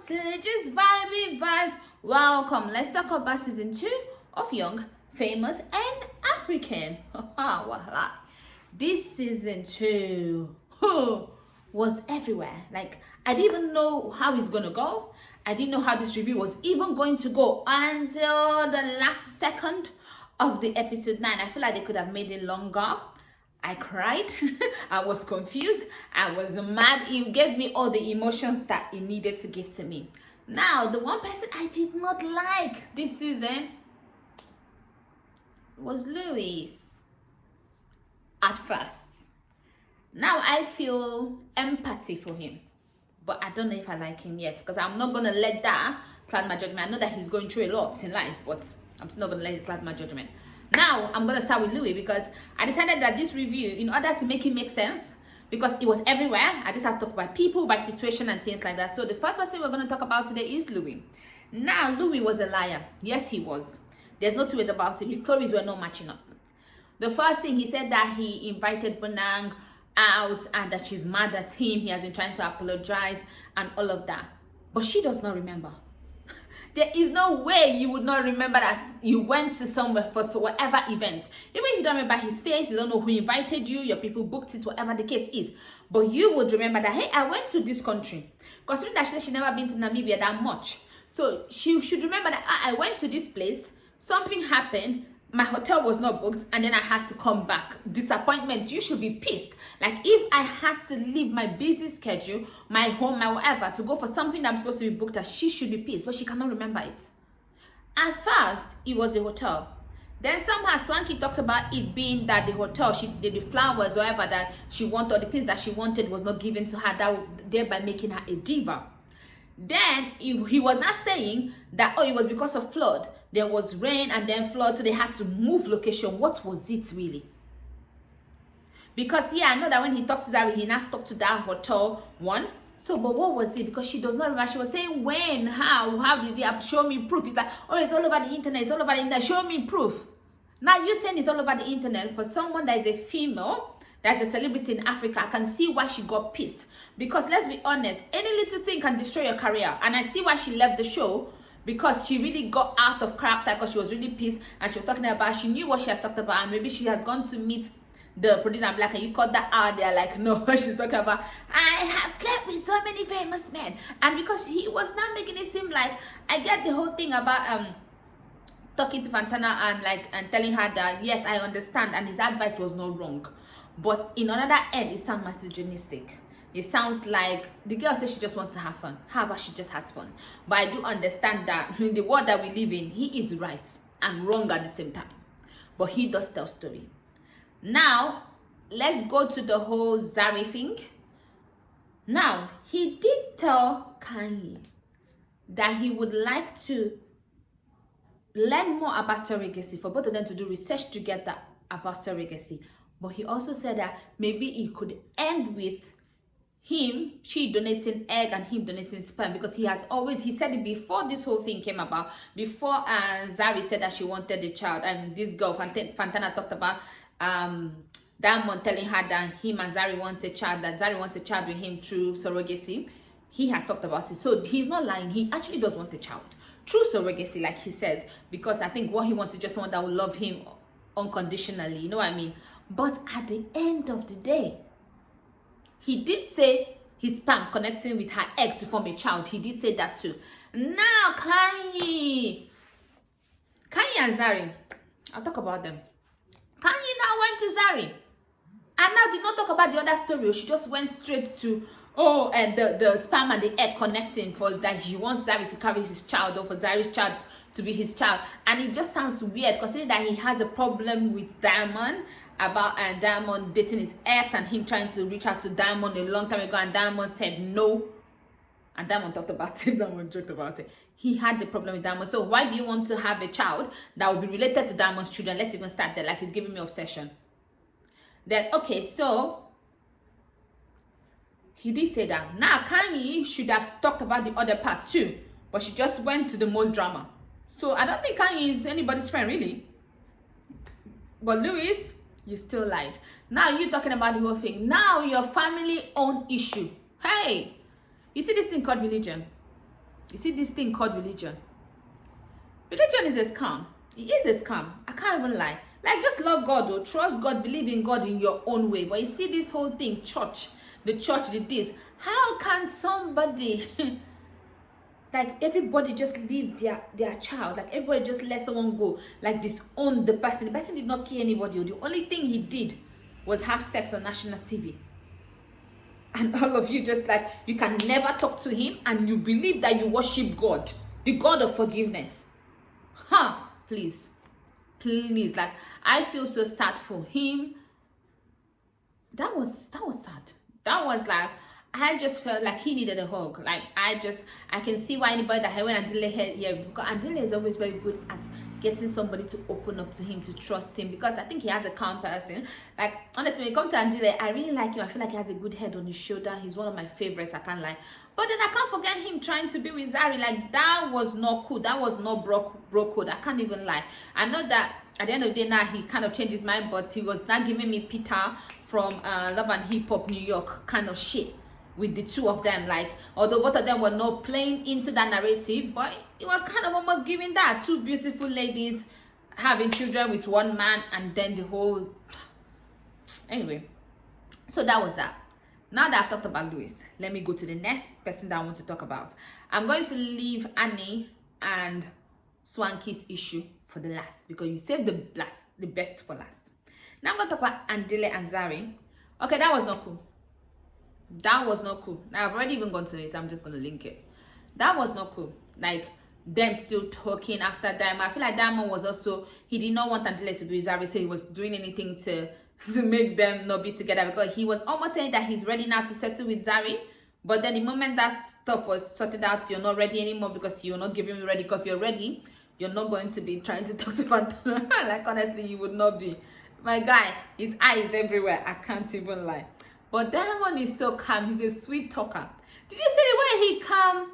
to Just Vibey Vibes. Welcome. Let's talk about season 2 of Young, Famous, and African. Voila. This season 2 was everywhere. Like, I didn't even know how it's gonna go. I didn't know how this review was even going to go until the last second of the episode 9. I feel like they could have made it longer. I cried. I was confused. I was mad. It gave me all the emotions that it needed to give to me. Now, the one person I did not like this season was Louis. At first. Now I feel empathy for him. But I don't know if I like him yet. Because I'm not going to let that cloud my judgment. I know that he's going through a lot in life. But I'm still not going to let it cloud my judgment. Now, I'm going to start with Louis because I decided that this review, in order to make it make sense, because it was everywhere, I just have to talk about people, by situation, and things like that. So the first person we're going to talk about today is Louis. Now, Louis was a liar. Yes, he was. There's no two ways about it. His stories were not matching up. The first thing, he said that he invited Bonang out and that she's mad at him. He has been trying to apologize and all of that. But she does not remember. There is no way you would not remember that you went to somewhere for whatever event. Even if you don't remember his face, you don't know who invited you, your people booked it, whatever the case is. But you would remember that, hey, I went to this country. Considering that she said she'd never been to Namibia that much. So she should remember that I went to this place, something happened, my hotel was not booked, and then I had to come back. Disappointment, you should be pissed. Like, if I had to leave my busy schedule, my home, my whatever, to go for something that I'm supposed to be booked at, she should be pissed, but she cannot remember it. At first, it was the hotel. Then somehow Swanky talked about it being that the hotel, she did the flowers, whatever that she wanted, or the things that she wanted was not given to her, that thereby making her a diva. Then he was not saying that, oh, it was because of flood. There was rain and then flood, so they had to move location. What was it really? Because, yeah, I know that when he talked to Zari, he now stuck to that hotel one. So, but what was it? Because she does not remember. She was saying when, how did he have? Show me proof. It's like, oh, it's all over the internet. It's all over the internet. Show me proof. Now, you're saying it's all over the internet. For someone that is a female, that's a celebrity in Africa, I can see why she got pissed. Because let's be honest, any little thing can destroy your career. And I see why she left the show, because she really got out of character, because she was really pissed and she was talking about, she knew what she has talked about, and maybe she has gone to meet the producer and be like, can you cut that out? They're like, no, she's talking about, I have slept with so many famous men. And because he was not making it seem like, I get the whole thing about talking to Fantana and telling her that, yes, I understand, and his advice was not wrong. But in another end, it sounds misogynistic. It sounds like the girl says she just wants to have fun. However, she just has fun. But I do understand that in the world that we live in, he is right and wrong at the same time. But he does tell story. Now, let's go to the whole Zari thing. Now, he did tell Kanye that he would like to learn more about surrogacy, for both of them to do research together about surrogacy. But he also said that maybe it could end with she donating egg and him donating sperm, because he said it before this whole thing came about, before Zari said that she wanted the child, and this girl Fantana talked about Diamond telling her that him and Zari wants a child, that Zari wants a child with him through surrogacy. He has talked about it, so he's not lying. He actually does want a child through surrogacy, like he says, because I think what he wants is just someone that will love him unconditionally, you know what I mean? But at the end of the day, he did say his sperm connecting with her egg to form a child. He did say that too. Now, Kanye and Zari, I'll talk about them. Kanye now went to Zari and now did not talk about the other story. She just went straight to, and the sperm and the egg connecting, for that he wants Zari to carry his child, or for Zari's child to be his child. And it just sounds weird, considering that he has a problem with Diamond, about Diamond dating his ex and him trying to reach out to Diamond a long time ago, and Diamond said no. And Diamond talked about it, Diamond joked about it. He had the problem with Diamond. So why do you want to have a child that will be related to Diamond's children? Let's even start there, like he's giving me obsession. Then, okay, so he did say that. Now, Kanye should have talked about the other part too, but she just went to the most drama. So I don't think Kanye is anybody's friend, really. But Louis, you still lied. Now you're talking about the whole thing. Now your family own issue. Hey, you see this thing called religion? You see this thing called religion. Religion is a scam. It is a scam. I can't even lie. Like, just love God, or trust God, believe in God in your own way. But you see this whole thing, the church did this. How can somebody, like, everybody just leave their child? Like, everybody just let someone go, like, disown the person. The person did not kill anybody. The only thing he did was have sex on national TV. And all of you just like, you can never talk to him, and you believe that you worship God, the God of forgiveness. Please, like, I feel so sad for him. That was sad. That was like, I just felt like he needed a hug. Like, I can see why anybody that when Andile here, because Andile is always very good at getting somebody to open up to him, to trust him, because I think he has a calm person. Like, honestly, when it comes to Andile, I really like him. I feel like he has a good head on his shoulder. He's one of my favorites, I can't lie. But then I can't forget him trying to be with Zari. Like, that was not cool. That was not bro code. I can't even lie. I know that at the end of the day now, he kind of changed his mind, but he was not giving me Peter from Love and Hip Hop New York kind of shit with the two of them. Like, although both of them were not playing into that narrative, but it was kind of almost giving that. Two beautiful ladies having children with one man, and then the whole... Anyway, so that was that. Now that I've talked about Louis, let me go to the next person that I want to talk about. I'm going to leave Annie and Swanky's issue for the last, because you saved the best for last. Now I'm going to talk about Andile and Zari. Okay, that was not cool. That was not cool. Now, I've already even gone to it, so I'm just going to link it. That was not cool. Like, them still talking after Diamond. I feel like Diamond was also, he did not want Andile to be with Zari, so he was doing anything to make them not be together, because he was almost saying that he's ready now to settle with Zari. But then the moment that stuff was sorted out, you're not ready anymore, because you're not giving me ready. Because if you're ready, you're not going to be trying to talk to Fantana. Like, honestly, you would not be. My guy, his eyes everywhere. I can't even lie. But Diamond is so calm. He's a sweet talker. Did you see the way he calm?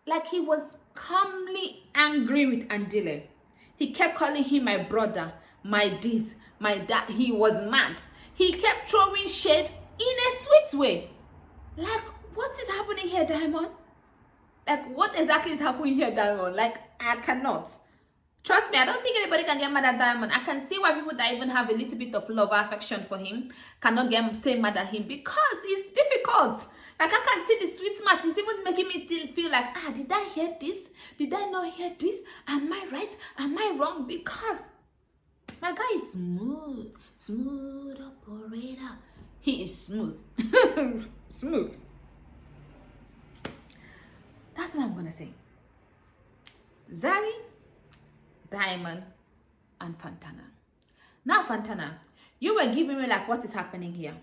Like, he was calmly angry with Andile. He kept calling him my brother, my this, my that. He was mad. He kept throwing shade in a sweet way. Like, what is happening here, Diamond? Like, what exactly is happening here, Diamond? Like, I cannot. Trust me, I don't think anybody can get mad at Diamond. I can see why people that even have a little bit of love or affection for him cannot stay mad at him, because it's difficult. Like, I can see the sweet smart. It's even making me feel like, did I hear this? Did I not hear this? Am I right? Am I wrong? Because my guy is smooth operator. He is smooth. Smooth. That's what I'm gonna say. Zari, Diamond, and Fantana. Now, Fantana, you were giving me like, what is happening here?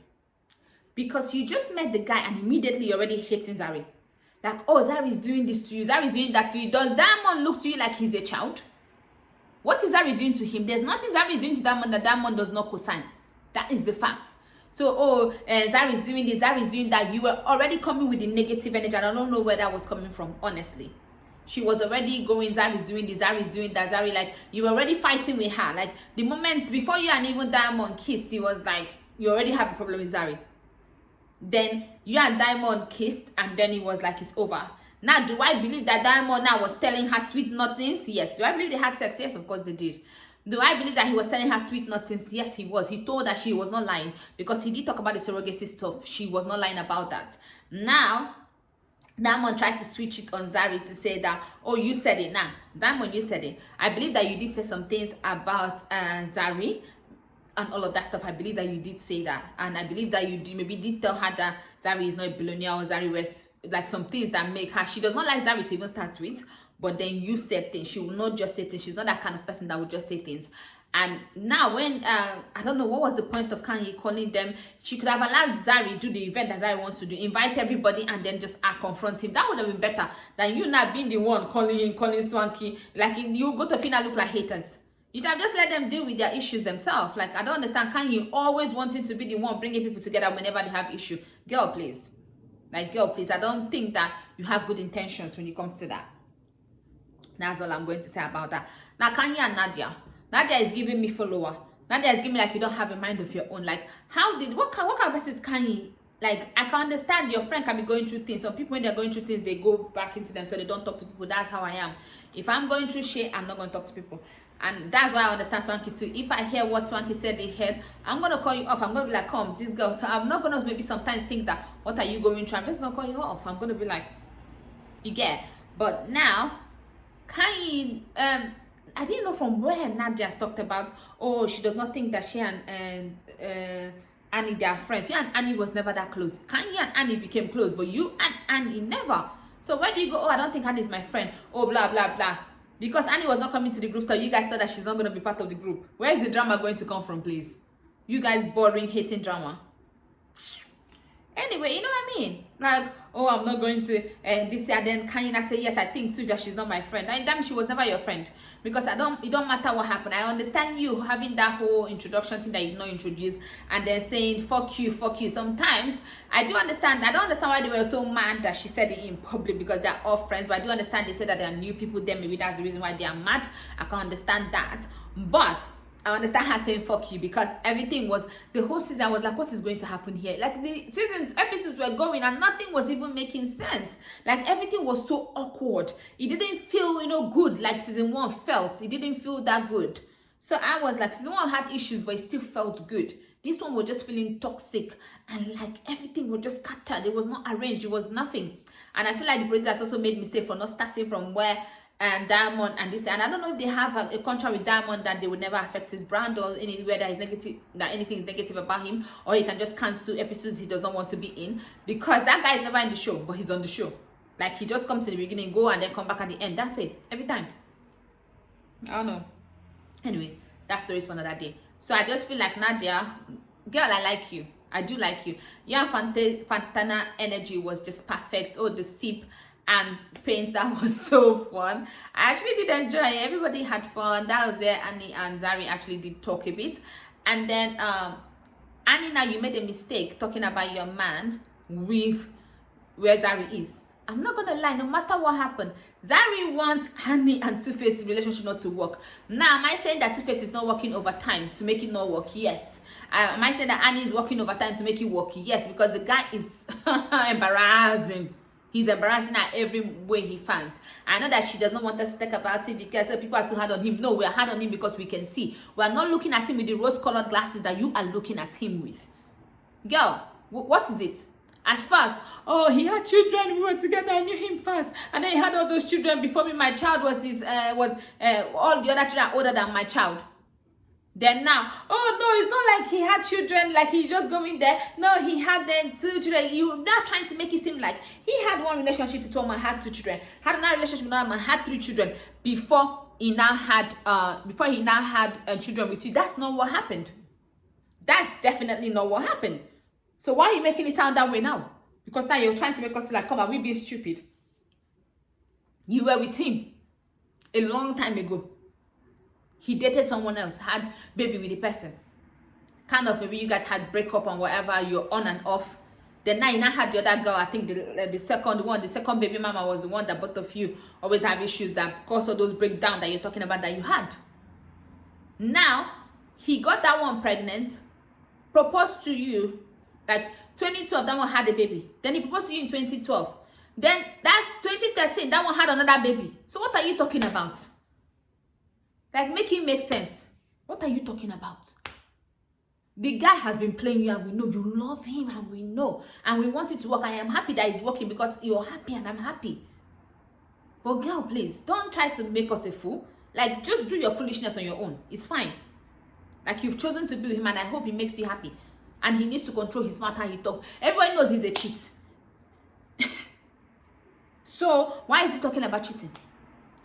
Because you just met the guy and immediately you're already hating Zari. Like, oh, Zari is doing this to you, Zari is doing that to you. Does Diamond look to you like he's a child? What is Zari doing to him? There's nothing Zari is doing to Diamond that Diamond does not co-sign. That is the fact. So, Zari is doing this, Zari is doing that. You were already coming with the negative energy, and I don't know where that was coming from, honestly. She was already going, Zari is doing this, Zari is doing that, Zari, like, you were already fighting with her. Like, the moment before you and even Diamond kissed, he was like, you already have a problem with Zari. Then you and Diamond kissed, and then it was like, it's over. Now, do I believe that Diamond now was telling her sweet nothings? Yes. Do I believe they had sex? Yes, of course they did. Do I believe that he was telling her sweet nothings? Yes, he was. He told her she was not lying, because he did talk about the surrogacy stuff. She was not lying about that. Now, Diamond tried to switch it on Zari to say that, oh, you said it now. Diamond, you said it. I believe that you did say some things about Zari and all of that stuff. I believe that you did say that. And I believe that you did tell her that Zari is not a billionaire, or Zari was like some things that make her, she does not like Zari to even start with. But then you said things. She will not just say things. She's not that kind of person that would just say things. And now when, I don't know, what was the point of Kanye calling them? She could have allowed Zari do the event that Zari wants to do. Invite everybody and then just confront him. That would have been better than you not being the one calling him, calling Swanky. Like, you both of you now look like haters. You have just let them deal with their issues themselves. Like, I don't understand. Kanye always wanting to be the one bringing people together whenever they have issue. Girl, please. Like, girl, please. I don't think that you have good intentions when it comes to that. That's all I'm going to say about that. Now, Kanye and Nadia. Nadia is giving me follower. Nadia is giving me like, you don't have a mind of your own. Like, what kind of person is Kanye? like, I can understand your friend can be going through things. Some people, when they're going through things, they go back into themselves. They don't talk to people. That's how I am. If I'm going through shit, I'm not going to talk to people. And that's why I understand Swanky too. If I hear what Swanky said in head, I'm going to call you off. I'm going to be like, come, this girl. So I'm not going to maybe sometimes think that, what are you going through? I'm just going to call you off. I'm going to be like, you get. But now, Kanye, I didn't know from where Nadia talked about, oh, she does not think that she and Annie, they are friends. You and Annie was never that close. Kanye and Annie became close, but you and Annie never. So where do you go? Oh, I don't think Annie is my friend. Oh, blah, blah, blah. Because Annie was not coming to the group, so you guys thought that she's not going to be part of the group. Where is the drama going to come from, please? You guys boring, hating drama. Anyway, you know what I mean? Like, oh, I'm not going to this year. Then Kanye say, yes, I think too that she's not my friend. I damn, she was never your friend. Because it don't matter what happened. I understand you having that whole introduction thing that you not introduced, and then saying fuck you, fuck you. Sometimes I do understand. I don't understand why they were so mad that she said it in public, because they're all friends. But I do understand they said that there are new people there. Maybe that's the reason why they are mad. I can understand that. But I understand her saying fuck you, because everything was, the whole season was like, what is going to happen here? Like, the episodes were going and nothing was even making sense. Like, everything was so awkward. It didn't feel, good like season 1 felt. It didn't feel that good. So I was like, season 1 had issues, but it still felt good. This one was just feeling toxic, and like everything was just scattered. It was not arranged. It was nothing. And I feel like the producers also made mistake for not starting from where and Diamond and this, and I don't know if they have a contract with Diamond that they would never affect his brand, or anywhere that is negative, that anything is negative about him, or he can just cancel episodes he does not want to be in, because that guy is never in the show, but he's on the show. Like, he just comes to the beginning, go, and then come back at the end. That's it, every time. I don't know. Anyway, that story is for another day. So I just feel like, Nadia, girl, I like you. I do like you. Your Fantana energy was just perfect. Oh, the sip and paints, that was so fun. I actually did enjoy it. Everybody had fun. That was where Annie and Zari actually did talk a bit. And then Annie, now you made a mistake talking about your man with where Zari is. I'm not gonna lie, no matter what happened, Zari wants Annie and Two-Face's relationship not to work. Now, am I saying that Two-Face is not working overtime to make it not work? Yes. Am I saying that Annie is working overtime to make it work? Yes, because the guy is embarrassing. He's embarrassing her every way he finds. I know that she does not want us to talk about it because people are too hard on him. No, we are hard on him because we can see. We are not looking at him with the rose-colored glasses that you are looking at him with. Girl, what is it? At first, oh, he had children, we were together, I knew him first. And then he had all those children before me. My child was all the other children are older than my child. Then now, oh no, it's not like he had children, like he's just going there. No, he had then 2 children. You're not trying to make it seem like he had one relationship with one man, had 2 children, had another relationship with another man, had 3 children before he now had children with you. That's not what happened. That's definitely not what happened. So why are you making it sound that way now? Because now you're trying to make us feel like, come on, we being stupid. You were with him a long time ago. He dated someone else, had baby with the person. Kind of, maybe you guys had breakup and whatever, you're on and off. Then now you now had the other girl, I think the second baby mama was the one that both of you always have issues that cause all those breakdowns that you're talking about that you had. Now, he got that one pregnant, proposed to you, like 2012, that one had a baby. Then he proposed to you in 2012. Then that's 2013, that one had another baby. So what are you talking about? Like, make it make sense. What are you talking about? The guy has been playing you, and we know you love him, and we know. And we want it to work. I am happy that it's working because you're happy and I'm happy. But girl, please, don't try to make us a fool. Like, just do your foolishness on your own. It's fine. Like, you've chosen to be with him, and I hope he makes you happy. And he needs to control his mouth, how he talks. Everybody knows he's a cheat. So, why is he talking about cheating?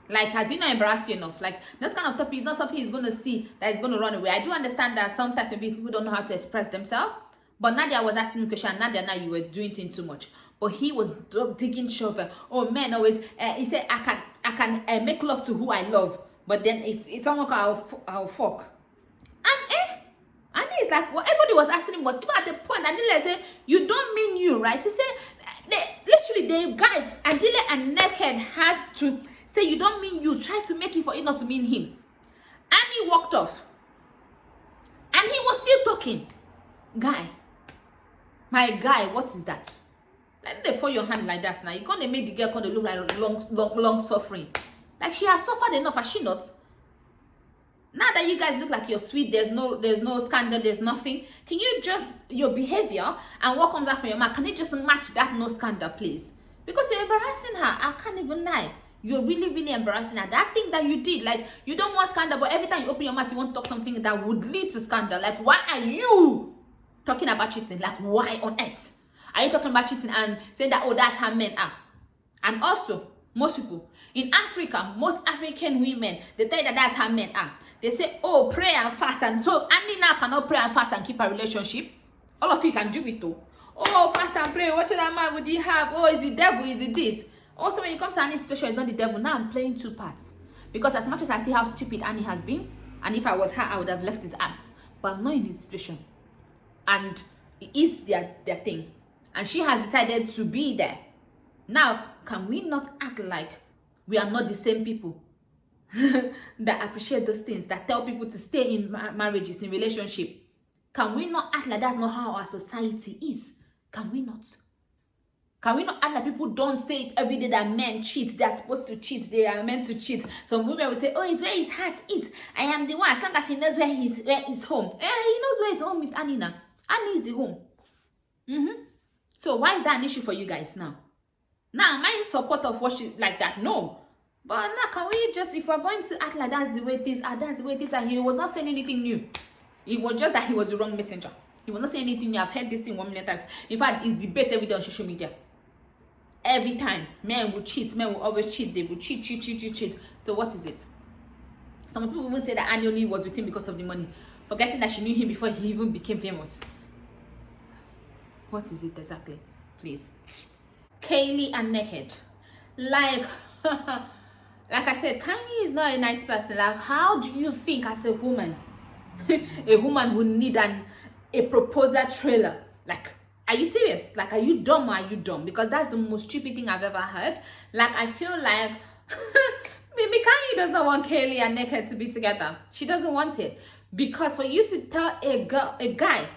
Like, has he not embarrassed you enough? Like, this kind of topic is not something he's going to see that is going to run away. I do understand that sometimes maybe people don't know how to express themselves. But Nadia was asking him question. Nadia, now you were doing things too much. But he was digging shovel. Oh, men always, he said, I can make love to who I love. But then if someone I'll fuck. And he's like, well, everybody was asking him, but even at the point, Andile said, you don't mean you, right? He said, literally, the guys, Andile and Naked have to say, you don't mean you. Try to make it for it not to mean him. And he walked off. And he was still talking. Guy, My guy, what is that? Like, they fold your hand like that now. You're gonna make the girl gonna look like long suffering. Like, she has suffered enough, has she not? Now that you guys look like you're sweet, there's no scandal, there's nothing. Can you just, your behavior and what comes out from your mouth, can you just match that no scandal, please? Because you're embarrassing her. I can't even lie. You're really, really embarrassing her. That thing that you did, like, you don't want scandal, but every time you open your mouth, you want to talk something that would lead to scandal. Like, why are you talking about cheating? Like, why on earth are you talking about cheating and saying that, oh, that's how men are? And also, most people in Africa, most African women, they tell you that that's how men are. They say, oh, pray and fast. And so Annie now cannot pray and fast and keep a relationship. All of you can do it too. Oh, fast and pray. What other man would he have? Oh, is the devil? Is it this? Also, when it comes to Annie's situation, it's not the devil. Now I'm playing two parts. Because as much as I see how stupid Annie has been, and if I was her, I would have left his ass. But I'm not in his situation. And it is their thing. And she has decided to be there. Now, can we not act like we are not the same people that appreciate those things, that tell people to stay in marriages, in relationship? Can we not act like that's not how our society is? Can we not? Can we not act like people don't say it every day that men cheat? They're supposed to cheat. They are meant to cheat. Some women will say, oh, it's where his heart is. I am the one. As long as he knows where his home. He knows where his home is, Annie now. Annie is the home. So why is that an issue for you guys now? Now, am I in support of what she like that? No. But now, can we just, if we're going to act like that's the way things are, that's the way things are, he was not saying anything new. It was just that he was the wrong messenger. He was not saying anything new. I've heard this thing 1 million times. In fact, it's debate every day on social media. Every time. Men will cheat. Men will always cheat. They will cheat. So what is it? Some people even say that Annie only was with him because of the money, forgetting that she knew him before he even became famous. What is it exactly? Please. Kaylee and Naked. Like, like I said, Kanye is not a nice person. Like, how do you think as a woman, a woman would need a proposal trailer? Like, are you serious? Like, are you dumb or are you dumb? Because that's the most stupid thing I've ever heard. Like, I feel like maybe Kanye does not want Kaylee and Naked to be together. She doesn't want it. Because for you to tell a guy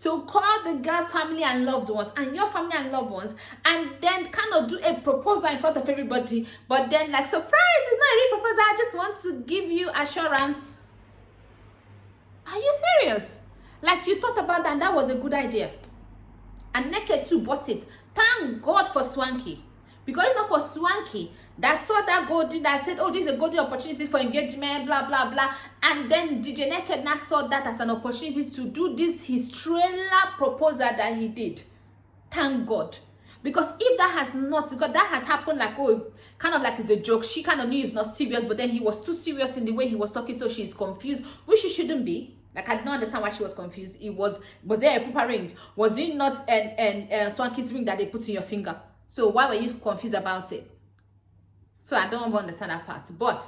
to call the girl's family and loved ones and your family and loved ones and then kind of do a proposal in front of everybody, but then like, surprise, it's not a real proposal, I just want to give you assurance. Are you serious? Like, you thought about that and that was a good idea. And Naked too bought it. Thank God for Swanky. Because it's not for Swanky that saw that golden, that said, oh, this is a golden opportunity for engagement, blah, blah, blah. And then DJ Naked now saw that as an opportunity to do this, his trailer proposal that he did. Thank God. Because if that has not, because that has happened like, oh, kind of like it's a joke. She kind of knew it's not serious, but then he was too serious in the way he was talking, so she's confused, which she shouldn't be. Like, I don't understand why she was confused. It was there a proper ring? Was it not Swanky's ring that they put in your finger? So why were you confused about it? So I don't understand that part. But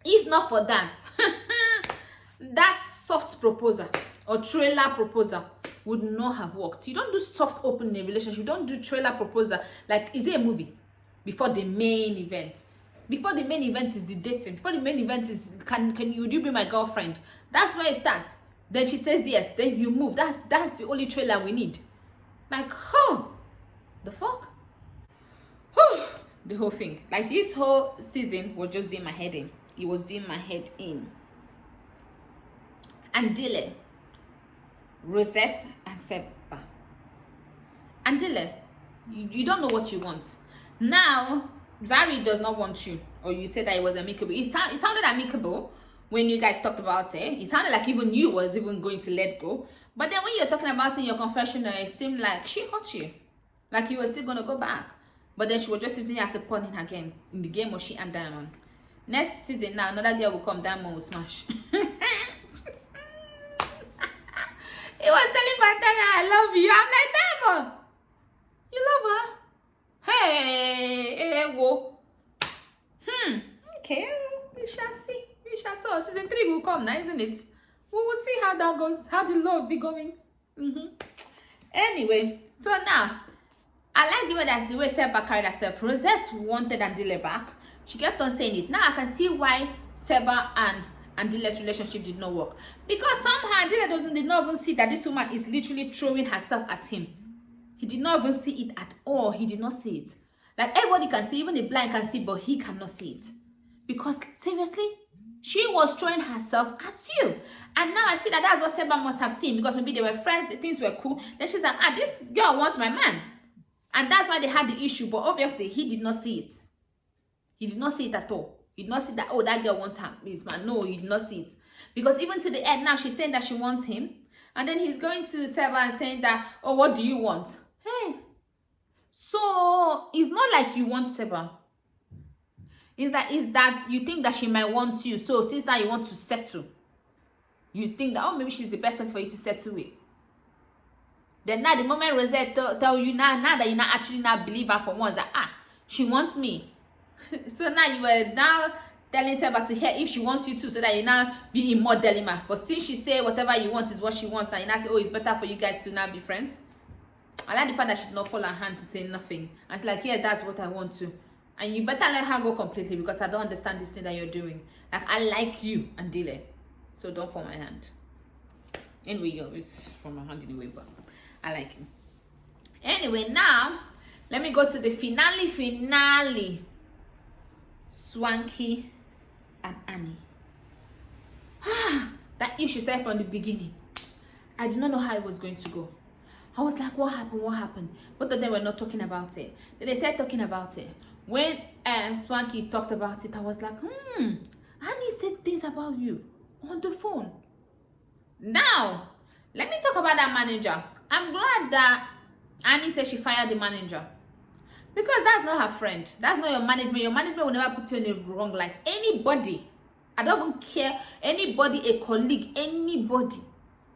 if not for that, that soft proposal or trailer proposal would not have worked. You don't do soft open in a relationship. You don't do trailer proposal. Like, is it a movie? Before the main event. Before the main event is the dating. Before the main event is, would you be my girlfriend? That's where it starts. Then she says yes. Then you move. That's the only trailer we need. Like, the fuck? The whole thing. Like, this whole season was just doing my head in. It was doing my head in. Andile, Rosette and Seba. Andile, you don't know what you want. Now, Zari does not want you. Or you said that it was amicable. It sounded amicable when you guys talked about it. It sounded like even you was even going to let go. But then when you're talking about it in your confessional, it seemed like she hurt you. Like you were still going to go back. But then she was just using you as a pawn in her game. In the game of she and Diamond. Next season now, another girl will come, Diamond will smash. He was telling Fantana, I love you. I'm like, Diamond, you love her? Hey, whoa. Okay, we shall see. We shall see. Season 3 will come now, isn't it? We will see how that goes, how the love be going. Anyway, so now, I like the way Seba carried herself. Rosette wanted Andile back. She kept on saying it. Now I can see why Seba and Andile's relationship did not work. Because somehow Andile did not even see that this woman is literally throwing herself at him. He did not even see it at all. He did not see it. Like everybody can see, even the blind can see, but he cannot see it. Because seriously, she was throwing herself at you. And now I see that that's what Seba must have seen, because maybe they were friends, the things were cool. Then she's like, this girl wants my man. And that's why they had the issue. But obviously, he did not see it. He did not see it at all. He did not see that, oh, that girl wants his man. No, he did not see it. Because even to the end, now she's saying that she wants him. And then he's going to Seba and saying that, oh, what do you want? Hey. So, it's not like you want Seba. Is that you think that she might want you. So, since now you want to settle. You think that, oh, maybe she's the best person for you to settle with. Then now, the moment Rosette tell you now that you not actually not believe her for once, that, she wants me. So now you were now telling Seba to hear if she wants you to, so that you now be in more dilemma. But since she say whatever you want is what she wants, now you now say, oh, it's better for you guys to now be friends. I like the fact that she did not fall her hand to say nothing. And she's like, yeah, that's what I want to. And you better let her go completely, because I don't understand this thing that you're doing. Like, I like you, Andile. So don't fall my hand. Anyway, it's from my hand anyway, but I like you. Anyway, now, let me go to the finale. Swanky and Annie. That issue started from the beginning. I did not know how it was going to go. I was like, what happened? Both of them were not talking about it. Then they started talking about it. When Swanky talked about it, I was like, Annie said things about you on the phone. Now, let me talk about that manager. I'm glad that Annie said she fired the manager. Because that's not her friend. That's not your management. Your management will never put you in the wrong light. Anybody, I don't even care, anybody, a colleague, anybody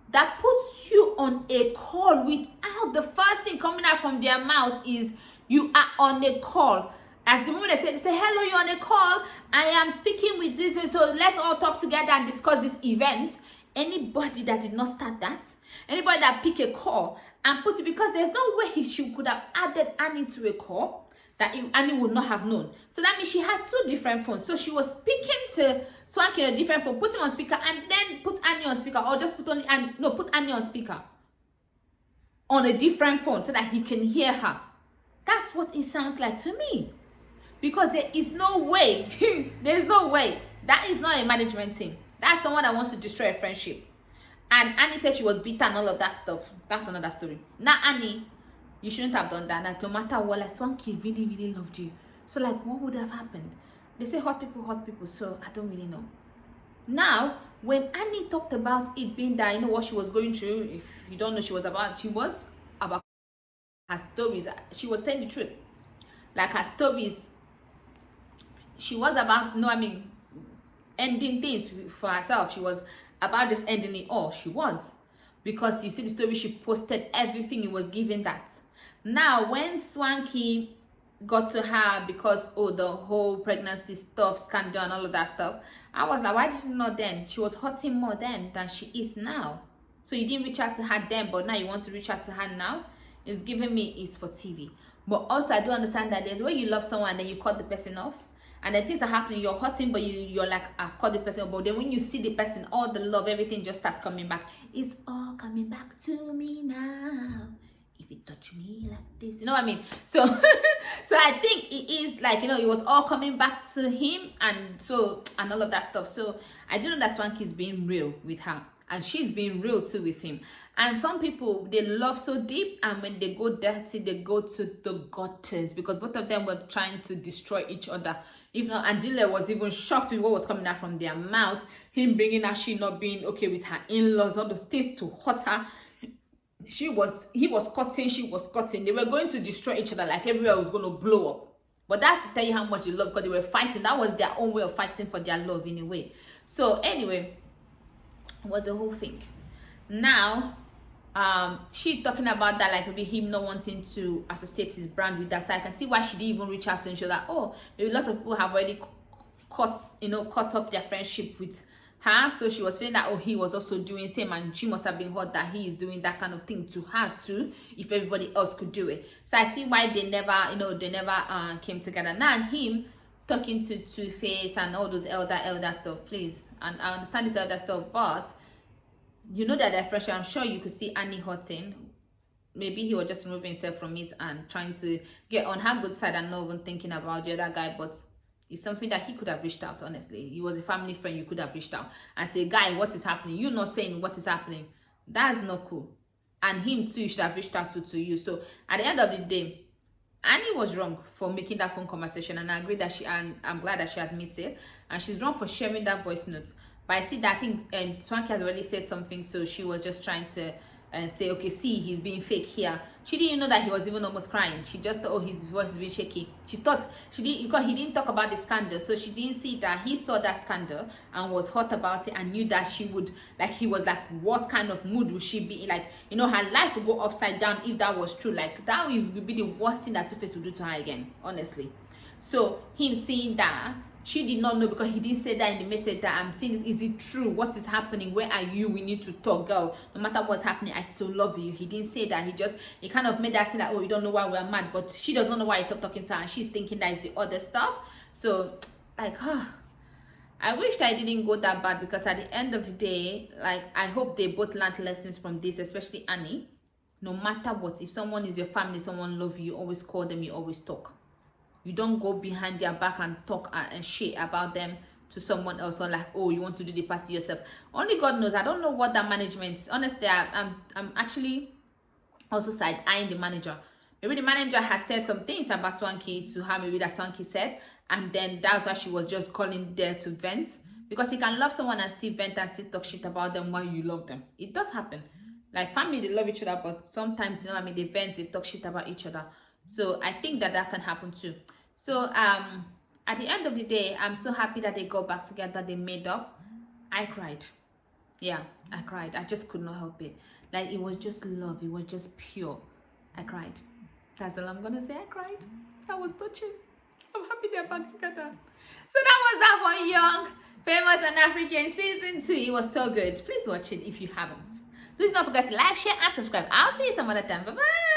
that puts you on a call without the first thing coming out from their mouth is you are on a call. As the moment they say, hello, you're on a call. I am speaking with this, so let's all talk together and discuss this event. Anybody that did not start that, anybody that pick a call and put it, because there's no way she could have added Annie to a call that Annie would not have known. So that means she had two different phones. So she was speaking to Swanky on a different phone, put him on speaker, and then put Annie on speaker, or just put Annie on speaker on a different phone so that he can hear her. That's what it sounds like to me. Because there is no way, there's no way. That is not a management thing. That's someone that wants to destroy a friendship. And Annie said she was bitter and all of that stuff. That's another story. Now, Annie, you shouldn't have done that. Like, no matter what, like, Swanky really, really loved you. So, like, what would have happened? They say hot people, so I don't really know. Now, when Annie talked about it being that, you know what she was going through, if you don't know, she was about her stories. She was telling the truth. Like, her stories, she was about, ending things for herself. She was about just ending it all. She was. Because you see the story, she posted everything, it was given that. Now, when Swanky got to her because, the whole pregnancy stuff, scandal and all of that stuff, I was like, why did you not then? She was hurting more then than she is now. So you didn't reach out to her then, but now you want to reach out to her now? It's giving me it's for TV. But also, I do understand that there's where you love someone and then you cut the person off. And then things are happening, you're hurting, but you're like, I've caught this person. But then when you see the person, all the love, everything just starts coming back. It's all coming back to me now. If you touch me like this, you know what I mean? So, so I think it is like, it was all coming back to him and all of that stuff. So I do know that Swanky's being real with her. And she's being real too with him. And some people, they love so deep, and when they go dirty, they go to the gutters, because both of them were trying to destroy each other. If not, Andile was even shocked with what was coming out from their mouth. Him bringing her, she not being okay with her in-laws, all those things to hurt her. He was cutting, she was cutting. They were going to destroy each other, like everywhere was going to blow up. But that's to tell you how much they love, because they were fighting. That was their own way of fighting for their love in a way. So anyway, was the whole thing. Now, she talking about that, like maybe him not wanting to associate his brand with that. So I can see why she didn't even reach out to him. She was like, maybe lots of people have already cut off their friendship with her. So she was feeling that, he was also doing same, and she must have been hurt that he is doing that kind of thing to her too, if everybody else could do it. So I see why they never came together. Now him talking to Two-Face and all those elder stuff, please. And I understand this elder stuff, but you know that they're fresh. I'm sure you could see Annie hurting. Maybe he was just removing himself from it and trying to get on her good side and not even thinking about the other guy, but it's something that he could have reached out, honestly. He was a family friend, you could have reached out and say, guy, what is happening? You're not saying what is happening. That's not cool. And him too, you should have reached out to you. So at the end of the day, Annie was wrong for making that phone conversation, and I agree that and I'm glad that she admits it. And she's wrong for sharing that voice note. But I see that I think Swanky has already said something, so she was just trying to say, okay, see, he's being fake here. She didn't know that he was even almost crying. She just thought, oh, his voice is being shaky. She thought because he didn't talk about the scandal, so she didn't see that he saw that scandal and was hot about it and knew that she would, like, he was like, what kind of mood would she be in? Like, you know, her life would go upside down if that was true. Like, that would be the worst thing that Two-Face would do to her again, honestly. So him seeing that, she did not know, because he didn't say that in the message that I'm saying this. Is it true? What is happening? Where are you? We need to talk, girl. No matter what's happening, I still love you. He didn't say that. He kind of made that seem like, oh, you don't know why we're mad. But she does not know why he stopped talking to her, and she's thinking that is the other stuff. So, like, I wish that I didn't go that bad, because at the end of the day, like, I hope they both learned lessons from this, especially Annie. No matter what, if someone is your family, someone loves you, you always call them, you always talk. You don't go behind their back and talk and shit about them to someone else, or like, oh, you want to do the party yourself. Only God knows. I don't know what that management is. Honestly, I'm actually also side-eyeing the manager. Maybe the manager has said some things about Swanky to her, maybe that Swanky said, and then that's why she was just calling there to vent. Because you can love someone and still vent and still talk shit about them while you love them. It does happen. Like, family, they love each other, but sometimes, you know what I mean, they vent, they talk shit about each other. So I think that can happen too. So at the end of the day, I'm so happy that they got back together, they made up. I cried. Yeah, I cried. I just could not help it. Like, it was just love. It was just pure. I cried. That's all I'm gonna say. I cried. That was touching. I'm happy they're back together. So that was that for Young, Famous and African season 2. It was so good. Please watch it if you haven't. Please don't forget to like, share, and subscribe. I'll see you some other time. Bye bye.